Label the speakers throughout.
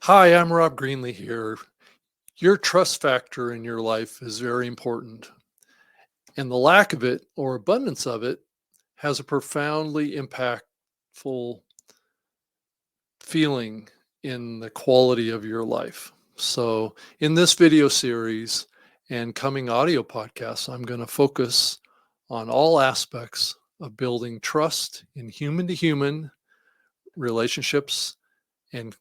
Speaker 1: Hi, I'm Rob Greenlee here. Your trust factor in your life is very important, and the lack of it or abundance of it has a profoundly impactful feeling in the quality of your life. So, in this video series and coming audio podcasts, I'm going to focus on all aspects of building trust in human to human relationships and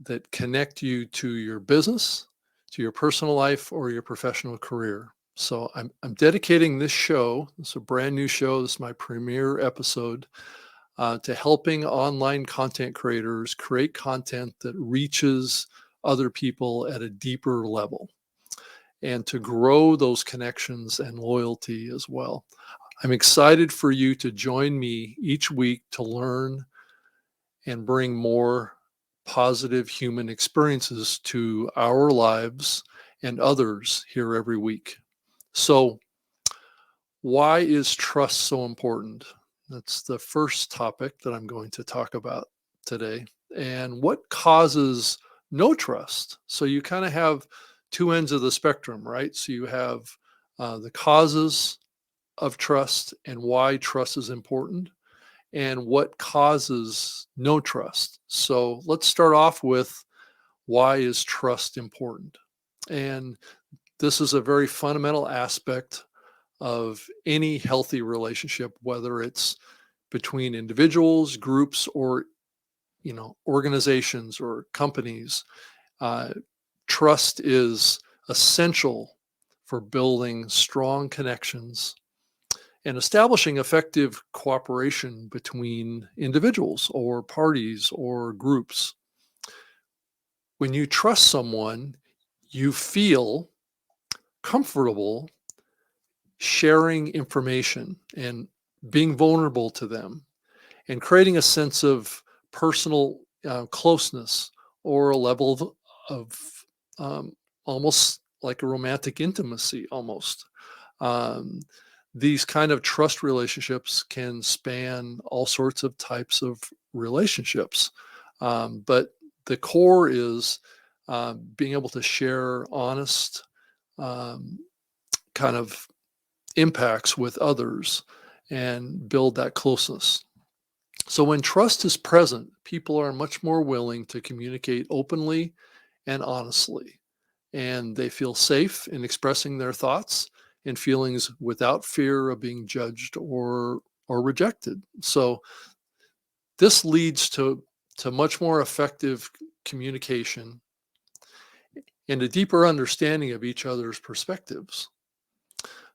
Speaker 1: that connect you to your business, to your personal life, or your professional career. So I'm dedicating this show. It's a brand new show. This is my premiere episode to helping online content creators create content that reaches other people at a deeper level and to grow those connections and loyalty as well. I'm excited for you to join me each week to learn and bring more positive human experiences to our lives and others here every week. So, why is trust so important? That's the first topic that I'm going to talk about today. And what causes no trust? So, you kind of have two ends of the spectrum, right? So, you have the causes of trust and why trust is important and what causes no trust. So let's start off with why is trust important? And this is a very fundamental aspect of any healthy relationship, whether it's between individuals, groups, or organizations or companies. Uh, Trust is essential for building strong connections and establishing effective cooperation between individuals or parties or groups. When you trust someone, you feel comfortable sharing information and being vulnerable to them and creating a sense of personal closeness or a level of almost like a romantic intimacy almost. Um, these kind of trust relationships can span all sorts of types of relationships. But the core is being able to share honest um, kind of impacts with others and build that closeness. So when trust is present, people are much more willing to communicate openly and honestly, and they feel safe in expressing their thoughts and feelings without fear of being judged or rejected. So this leads to much more effective communication and a deeper understanding of each other's perspectives.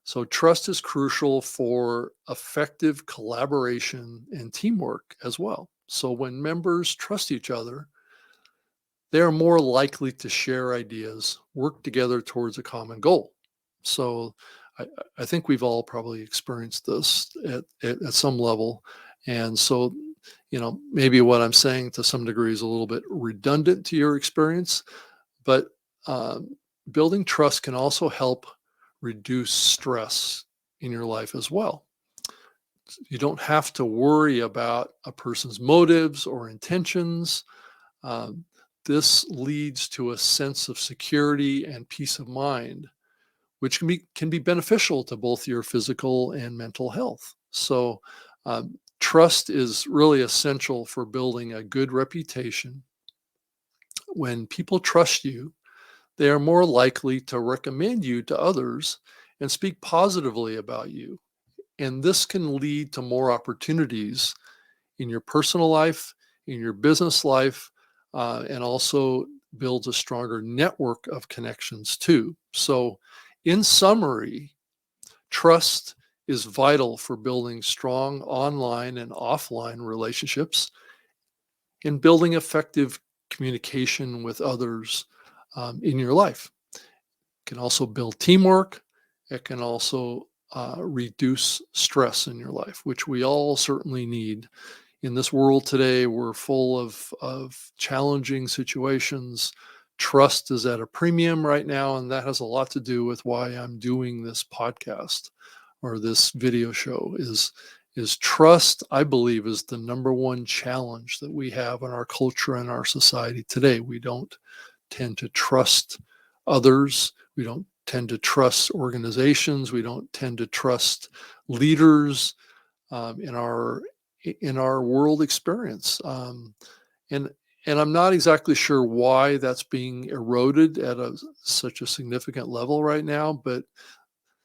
Speaker 1: So trust is crucial for effective collaboration and teamwork as well. So when members trust each other, they are more likely to share ideas, work together towards a common goal. So I, I think we've all probably experienced this at some level. And so, maybe what I'm saying to some degree is a little bit redundant to your experience, but um, building trust can also help reduce stress in your life as well. You don't have to worry about a person's motives or intentions. Um, this leads to a sense of security and peace of mind, which can be beneficial to both your physical and mental health. So, trust is really essential for building a good reputation. When people trust you, they are more likely to recommend you to others and speak positively about you. And this can lead to more opportunities in your personal life, in your business life, and also builds a stronger network of connections too. So, in summary, trust is vital for building strong online and offline relationships and building effective communication with others in your life. It can also build teamwork. It can also reduce stress in your life, which we all certainly need. In this world today, we're full of challenging situations. Trust is at a premium right now, and that has a lot to do with why I'm doing this podcast or this video show is trust, I believe, is the number one challenge that we have in our culture and our society today. We don't tend to trust others. We don't tend to trust organizations. We don't tend to trust leaders in our world experience. And and I'm not exactly sure why that's being eroded at such a significant level right now, but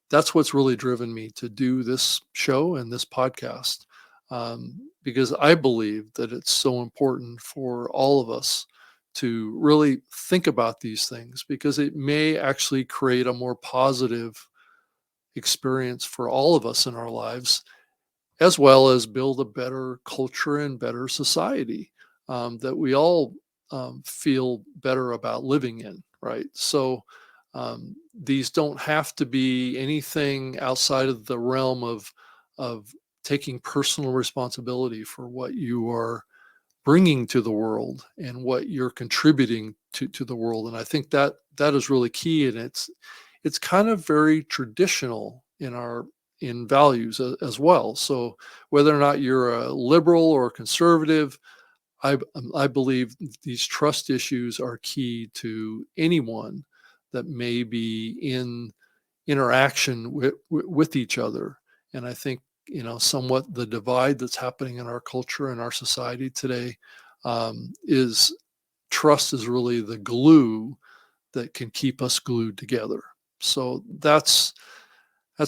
Speaker 1: that's what's really driven me to do this show and this podcast, because I believe that it's so important for all of us to really think about these things because it may actually create a more positive experience for all of us in our lives, as well as build a better culture and better society that we all feel better about living in, right? So these don't have to be anything outside of the realm of taking personal responsibility for what you are bringing to the world and what you're contributing to the world. And I think that that is really key, and it's kind of very traditional in our in values as well. So whether or not you're a liberal or conservative, I believe these trust issues are key to anyone that may be in interaction with each other. And I think, somewhat the divide that's happening in our culture and our society today is trust is really the glue that can keep us glued together. So that's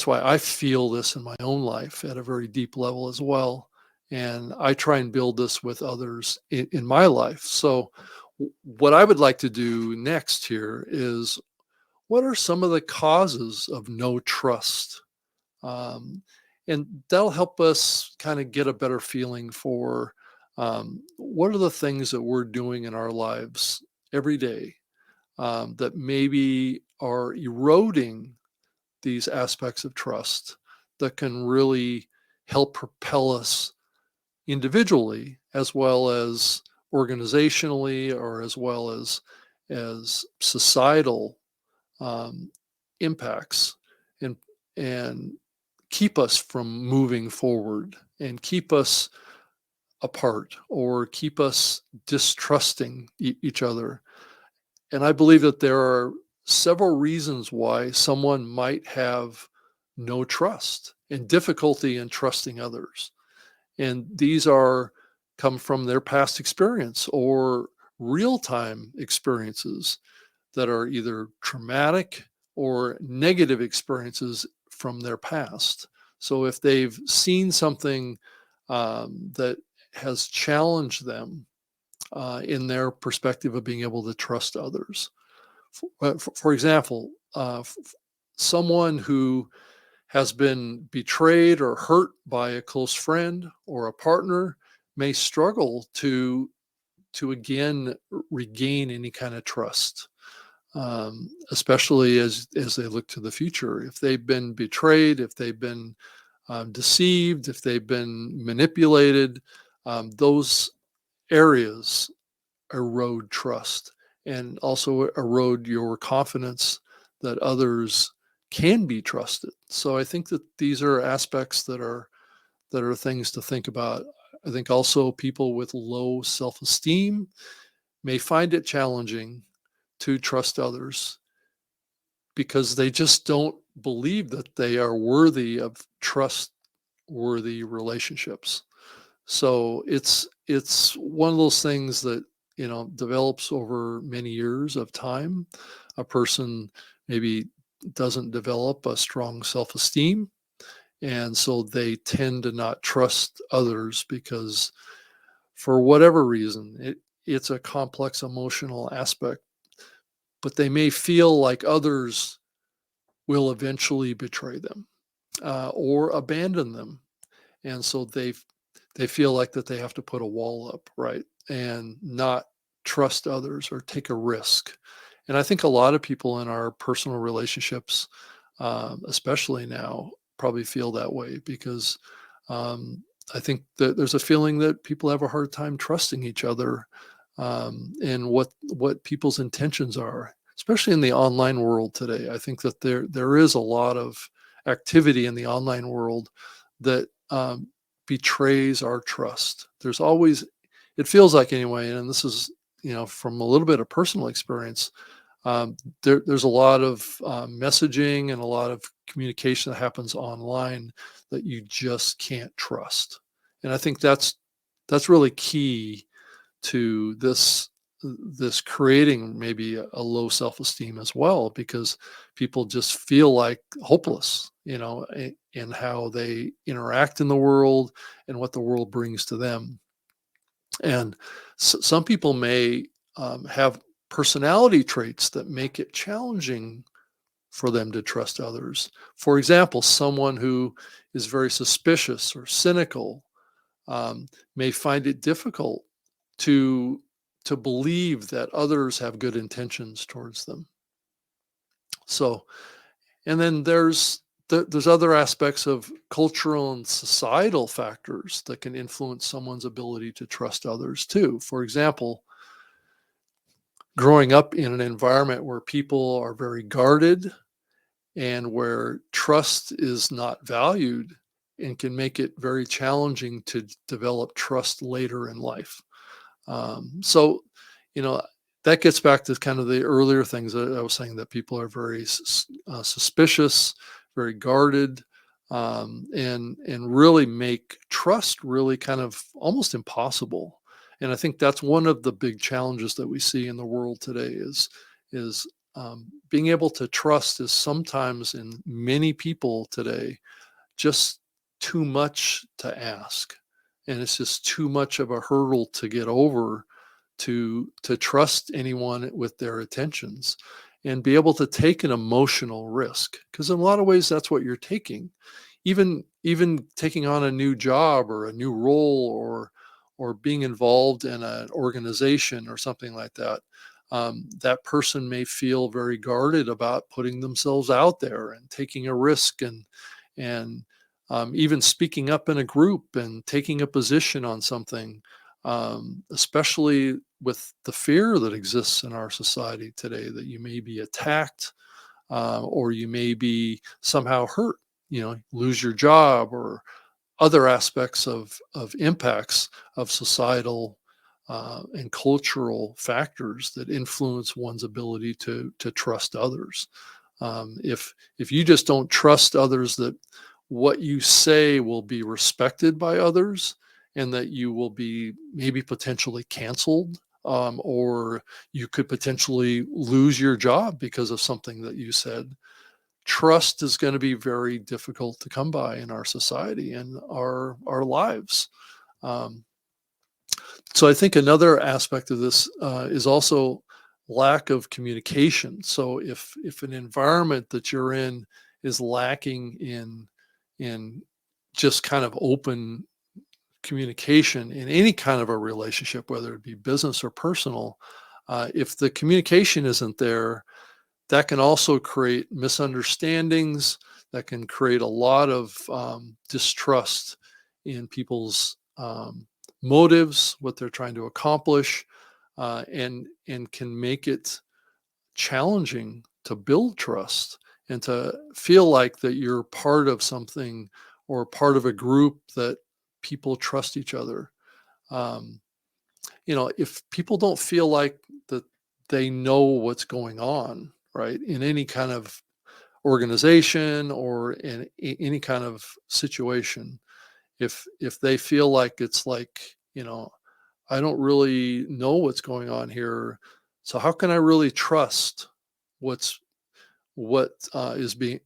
Speaker 1: why I feel this in my own life at a very deep level as well. And I try and build this with others in my life. So, what I would like to do next here is what are some of the causes of no trust? Um, and that'll help us kind of get a better feeling for what are the things that we're doing in our lives every day that maybe are eroding these aspects of trust that can really help propel us individually as well as organizationally or as well as societal um, impacts and and keep us from moving forward and keep us apart or keep us distrusting each other. And I believe that there are several reasons why someone might have no trust and difficulty in trusting others. And these are come from their past experience or real-time experiences that are either traumatic or negative experiences from their past. So if they've seen something that has challenged them in their perspective of being able to trust others. For example, someone who has been betrayed or hurt by a close friend or a partner may struggle to again regain any kind of trust, especially as they look to the future. If they've been betrayed, if they've been deceived, if they've been manipulated, those areas erode trust and also erode your confidence that others can be trusted. So I think that these are aspects that are things to think about. I think also people with low self-esteem may find it challenging to trust others because they just don't believe that they are worthy of trustworthy relationships. So it's one of those things that develops over many years of time. A person maybe doesn't develop a strong self-esteem, and so they tend to not trust others because for whatever reason it's a complex emotional aspect, but they may feel like others will eventually betray them or abandon them, and so they feel like that they have to put a wall up, right, and not trust others or take a risk. And I think a lot of people in our personal relationships, especially now, probably feel that way because um, I think that there's a feeling that people have a hard time trusting each other and what people's intentions are, especially in the online world today. I think that there is a lot of activity in the online world that betrays our trust. There's always, it feels like anyway, and this is, from a little bit of personal experience, there's a lot of messaging and a lot of communication that happens online that you just can't trust. And I think that's really key to this creating maybe a low self-esteem as well, because people just feel like hopeless, in how they interact in the world and what the world brings to them. And some people may have personality traits that make it challenging for them to trust others. For example, someone who is very suspicious or cynical may find it difficult to believe that others have good intentions towards them. So, and then there's other aspects of cultural and societal factors that can influence someone's ability to trust others too. For example, growing up in an environment where people are very guarded and where trust is not valued, and can make it very challenging to develop trust later in life. So, you know, that gets back to kind of the earlier things that I was saying, that people are very suspicious, very guarded, and really make trust really kind of almost impossible. And I think that's one of the big challenges that we see in the world today is being able to trust is sometimes in many people today just too much to ask, and it's just too much of a hurdle to get over to trust anyone with their attentions and be able to take an emotional risk, because in a lot of ways that's what you're taking. Even taking on a new job or a new role, or being involved in an organization or something like that, that person may feel very guarded about putting themselves out there and taking a risk, and even speaking up in a group and taking a position on something, especially with the fear that exists in our society today that you may be attacked, or you may be somehow hurt, lose your job, or other aspects of impacts of societal and cultural factors that influence one's ability to trust others. If you just don't trust others, that what you say will be respected by others, and that you will be maybe potentially canceled, or you could potentially lose your job because of something that you said, trust is going to be very difficult to come by in our society and our lives. Um, so I think another aspect of this is also lack of communication. So if an environment that you're in is lacking in just kind of open communication in any kind of a relationship, whether it be business or personal, if the communication isn't there, that can also create misunderstandings. That can create a lot of distrust in people's motives, what they're trying to accomplish, and can make it challenging to build trust and to feel like that you're part of something or part of a group that people trust each other. Um, if people don't feel like that they know what's going on, right, in any kind of organization or in any kind of situation, if they feel like it's like, I don't really know what's going on here, so how can I really trust what's what is being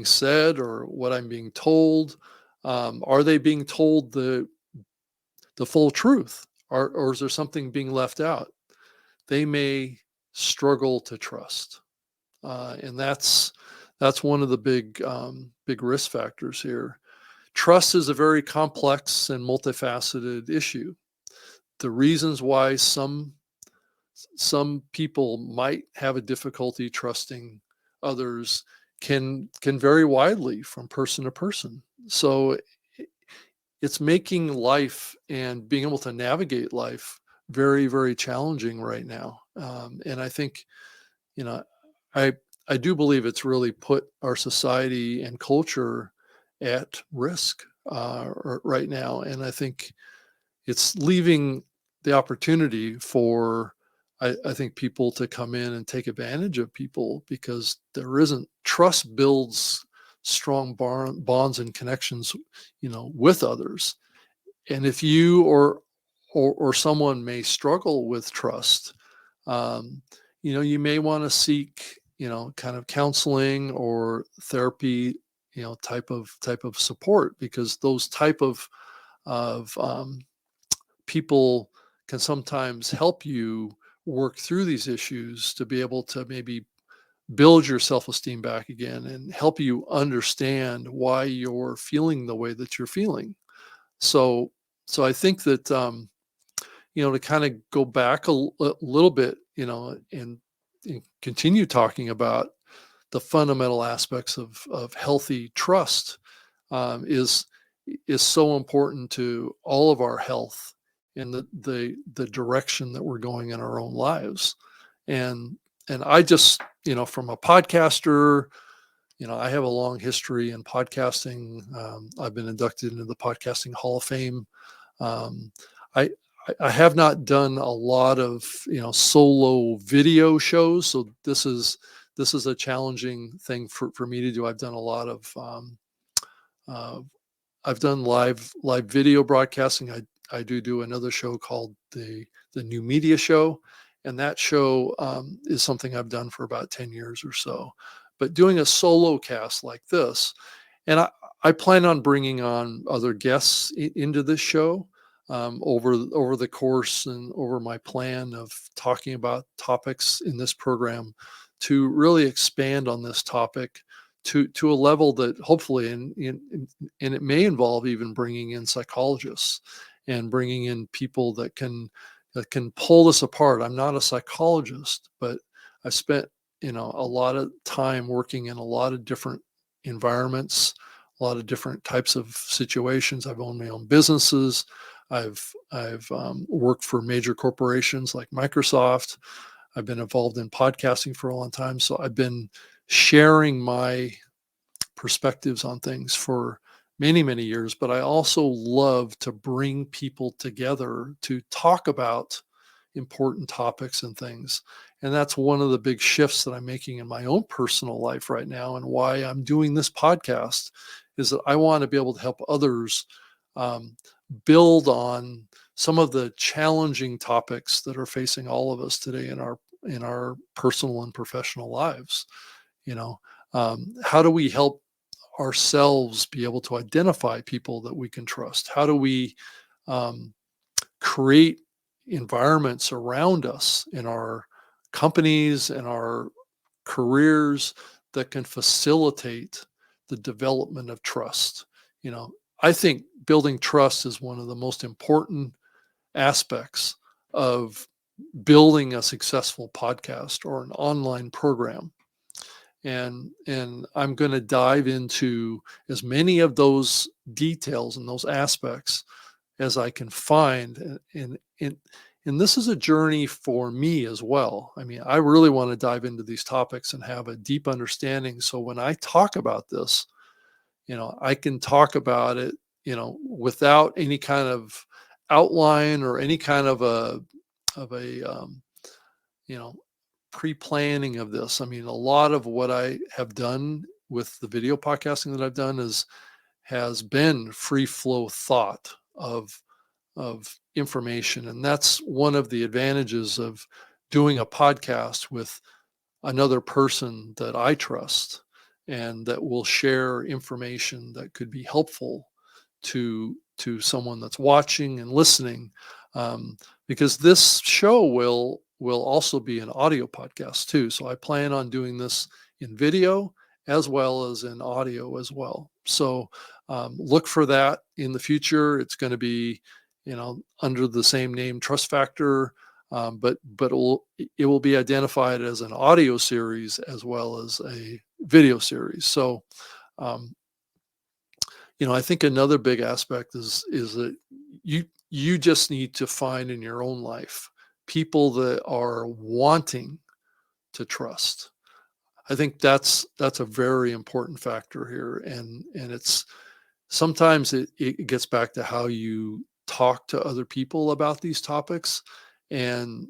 Speaker 1: said or what I'm being told? Are they being told the full truth, or is there something being left out? They may struggle to trust, and that's one of the big risk factors here. Trust is a very complex and multifaceted issue. The reasons why some people might have a difficulty trusting others can vary widely from person to person. So it's making life and being able to navigate life very, very challenging right now. And I think, you know, I I do believe it's really put our society and culture at risk right now, and I think it's leaving the opportunity for I think people to come in and take advantage of people because there isn't trust builds strong bonds and connections, with others. And if you or someone may struggle with trust, um, you may want to seek, kind of counseling or therapy, type of support, because those type of people can sometimes help you work through these issues to be able to maybe build your self-esteem back again and help you understand why you're feeling the way that you're feeling. So so I think that to kind of go back a little bit, and continue talking about the fundamental aspects of healthy trust, is so important to all of our health and the direction that we're going in our own lives. And I just, from a podcaster, I have a long history in podcasting. I've been inducted into the Podcasting Hall of Fame. Um, I I have not done a lot of, solo video shows, so this is a challenging thing for me to do. I've done a lot of uh, I've done live video broadcasting. I do another show called the New Media Show, and that show is something I've done for about 10 years or so. But doing a solo cast like this, and I plan on bringing on other guests into this show, over the course and over my plan of talking about topics in this program to really expand on this topic to a level that hopefully, and it may involve even bringing in psychologists and bringing in people that can pull this apart. I'm not a psychologist, but I've spent, a lot of time working in a lot of different environments, a lot of different types of situations. I've owned my own businesses. I've worked for major corporations like Microsoft. I've been involved in podcasting for a long time, so I've been sharing my perspectives on things for many, many years. But I also love to bring people together to talk about important topics and things. And that's one of the big shifts that I'm making in my own personal life right now, and why I'm doing this podcast is that I want to be able to help others um, build on some of the challenging topics that are facing all of us today in our personal and professional lives. You know, how do we help ourselves be able to identify people that we can trust? How do we um, create environments around us in our companies and our careers that can facilitate the development of trust? You know, I think building trust is one of the most important aspects of building a successful podcast or an online program. And I'm going to dive into as many of those details and those aspects as I can find. And this is a journey for me as well. I mean, I really want to dive into these topics and have a deep understanding. So when I talk about this, I can talk about it, without any kind of outline or any kind of a you know, pre-planning of this. I mean, a lot of what I have done with the video podcasting that I've done has been free flow thought of information. And that's one of the advantages of doing a podcast with another person that I trust and that will share information that could be helpful to someone that's watching and listening. Because this show will also be an audio podcast too. So I plan on doing this in video as well as in audio as well. So look for that in the future. It's going to be, under the same name, Trust Factor, but it will be identified as an audio series as well as a video series. So, um, I think another big aspect is that you just need to find in your own life people that are wanting to trust. I think that's a very important factor here, and it's sometimes it gets back to how you talk to other people about these topics, and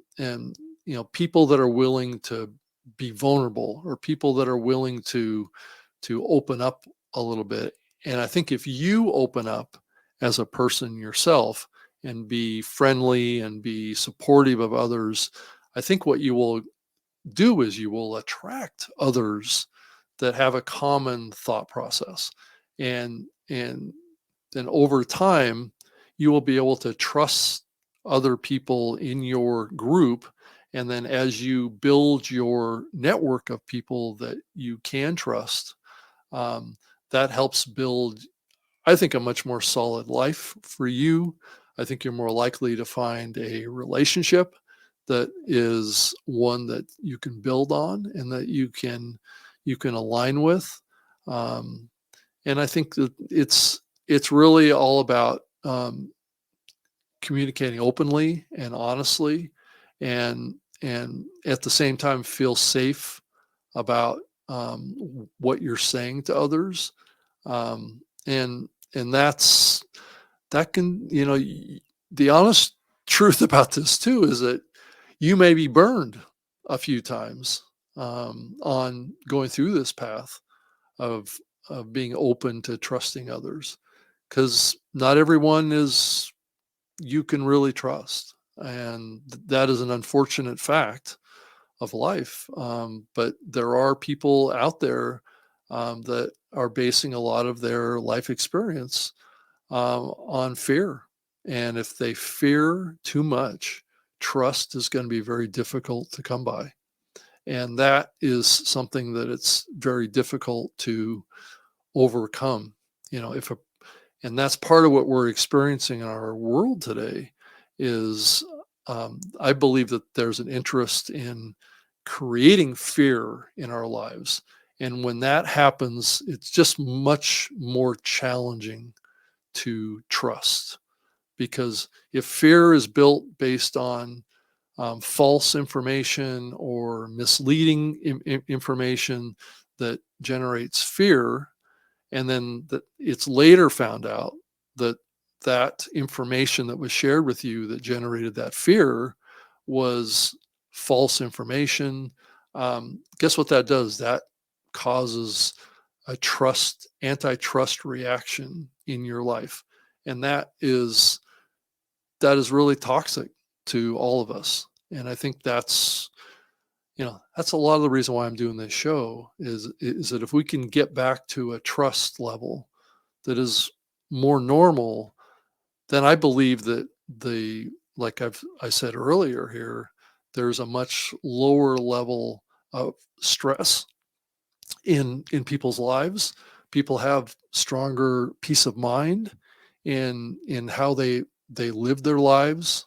Speaker 1: people that are willing to be vulnerable, or people that are willing to open up a little bit. And I think if you open up as a person yourself and be friendly and be supportive of others, I think what you will do is you will attract others that have a common thought process. And then over time, you will be able to trust other people in your group. And then as you build your network of people that you can trust, um, that helps build, I think, a much more solid life for you. I think you're more likely to find a relationship that is one that you can build on and that you can align with. Um, and I think that it's really all about communicating openly and honestly, and at the same time feel safe about what you're saying to others. um, and that can, the honest truth about this too is that you may be burned a few times on going through this path of being open to trusting others, because not everyone is you can really trust, and that is an unfortunate fact of life. But there are people out there that are basing a lot of their life experience on fear. And if they fear too much, trust is going to be very difficult to come by. And that is something that it's very difficult to overcome. If a And that's part of what we're experiencing in our world today is, I believe that there's an interest in creating fear in our lives. And when that happens, it's just much more challenging to trust, because if fear is built based on false information or misleading information that generates fear, and then that it's later found out that that information that was shared with you that generated that fear was false information. Guess what that does? That causes a antitrust reaction in your life, and that is really toxic to all of us. And I think that's a lot of the reason why I'm doing this show is that if we can get back to a trust level that is more normal, then I believe that like I said earlier here, there's a much lower level of stress in people's lives. People have stronger peace of mind in how they live their lives.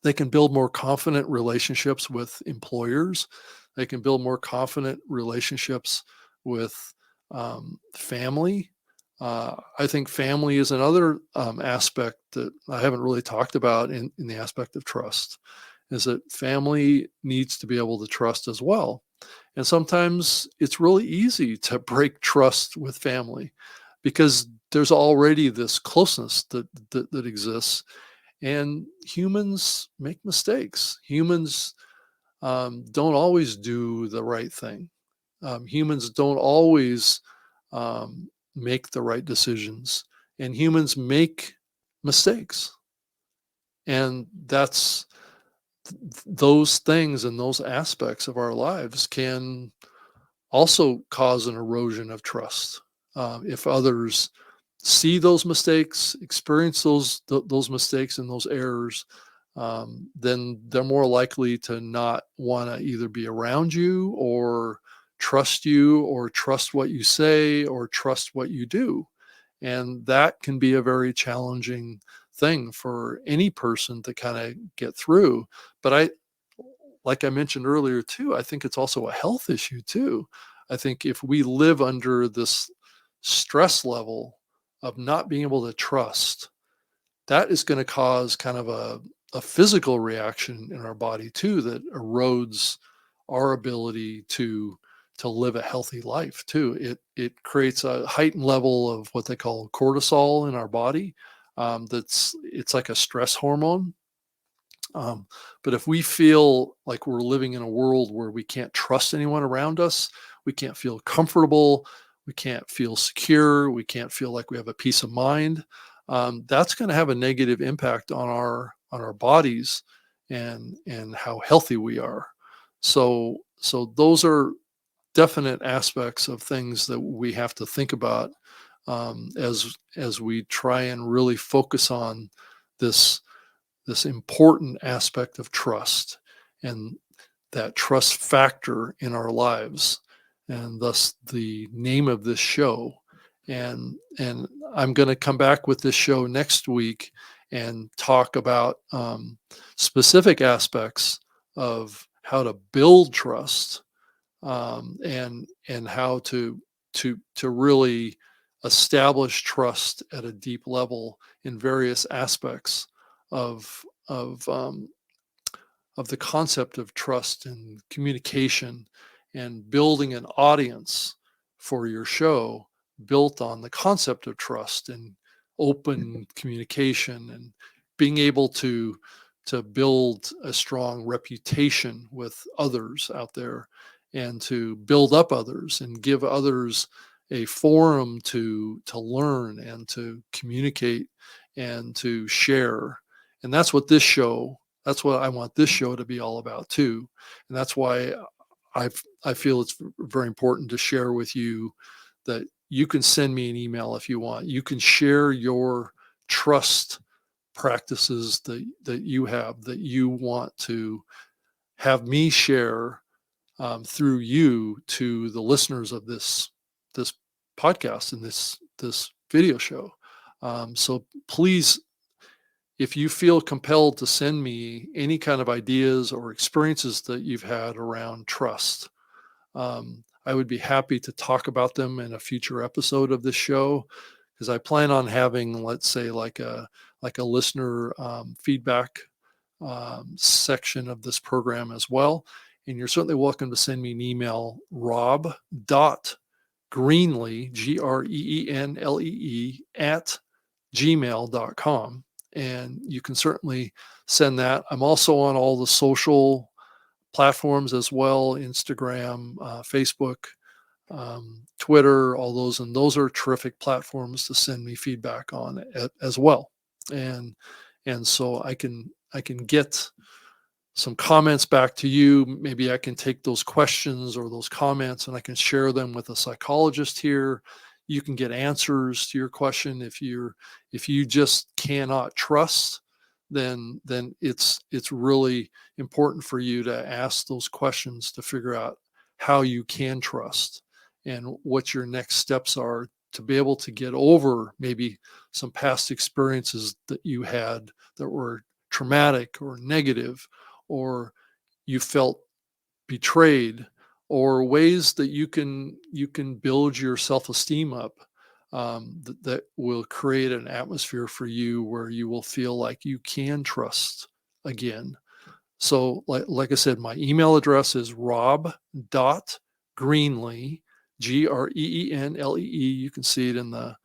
Speaker 1: They can build more confident relationships with employers. They can build more confident relationships with family. I think family is another aspect that I haven't really talked about in the aspect of trust, is that family needs to be able to trust as well. And sometimes it's really easy to break trust with family because there's already this closeness that exists, and humans make mistakes. Humans don't always do the right thing. Humans don't always make the right decisions, and humans make mistakes. And those things and those aspects of our lives can also cause an erosion of trust. If others see those mistakes, experience those mistakes and those errors, then they're more likely to not want to either be around you or trust what you say or trust what you do. And that can be a very challenging thing for any person to kind of get through. But like I mentioned earlier too, I think it's also a health issue too. I think if we live under this stress level of not being able to trust, that is going to cause kind of a physical reaction in our body too that erodes our ability to live a healthy life too. It creates a heightened level of what they call cortisol in our body. It's like a stress hormone. Um, but if we feel like we're living in a world where we can't trust anyone around us, we can't feel comfortable, we can't feel secure, we can't feel like we have a peace of mind, that's going to have a negative impact on our bodies and how healthy we are. So those are definite aspects of things that we have to think about, as we try and really focus on this this important aspect of trust and that trust factor in our lives, and thus the name of this show. And I'm going to come back with this show next week and talk about specific aspects of how to build trust, and how to really establish trust at a deep level in various aspects of of um, of the concept of trust and communication, and building an audience for your show built on the concept of trust and open communication, and being able to build a strong reputation with others out there, and to build up others and give others a forum to learn and to communicate and to share. And that's what I want this show to be all about too. And that's why I feel it's very important to share with you that you can send me an email if you want. You can share your trust practices that you have, that you want to have me share, through you, to the listeners of this podcast and this video show. So please, if you feel compelled to send me any kind of ideas or experiences that you've had around trust, I would be happy to talk about them in a future episode of this show, because I plan on having, let's say, like a listener feedback section of this program as well. And you're certainly welcome to send me an email, rob.greenlee, Greenlee, at gmail.com. And you can certainly send that. I'm also on all the social platforms as well: Instagram, Facebook, Twitter, all those. And those are terrific platforms to send me feedback on as well. And so I can get some comments back to you. Maybe I can take those questions or those comments and I can share them with a psychologist here. You can get answers to your question. If you just cannot trust, then it's really important for you to ask those questions to figure out how you can trust and what your next steps are to be able to get over maybe some past experiences that you had that were traumatic or negative, or you felt betrayed, or ways that you can build your self-esteem up, that will create an atmosphere for you where you will feel like you can trust again. So like I said, my email address is rob.greenlee, Greenlee. You can see it in the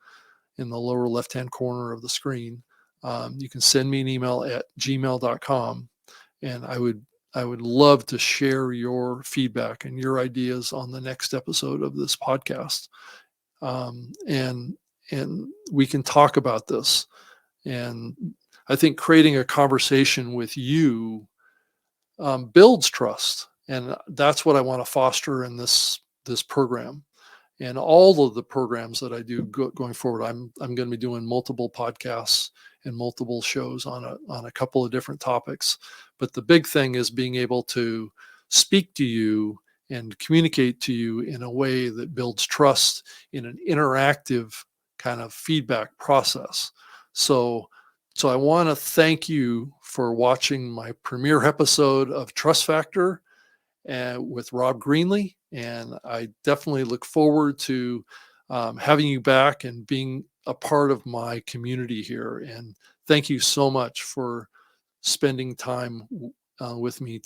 Speaker 1: lower left hand corner of the screen. You can send me an email at gmail.com, and I would love to share your feedback and your ideas on the next episode of this podcast. And we can talk about this. And I think creating a conversation with you builds trust, and that's what I want to foster in this program. And all of the programs that I do going forward, I'm going to be doing multiple podcasts and multiple shows on a couple of different topics. But the big thing is being able to speak to you and communicate to you in a way that builds trust in an interactive kind of feedback process. So so I want to thank you for watching my premiere episode of Trust Factor with Rob Greenlee. And I definitely look forward to having you back and being a part of my community here. And thank you so much for spending time with me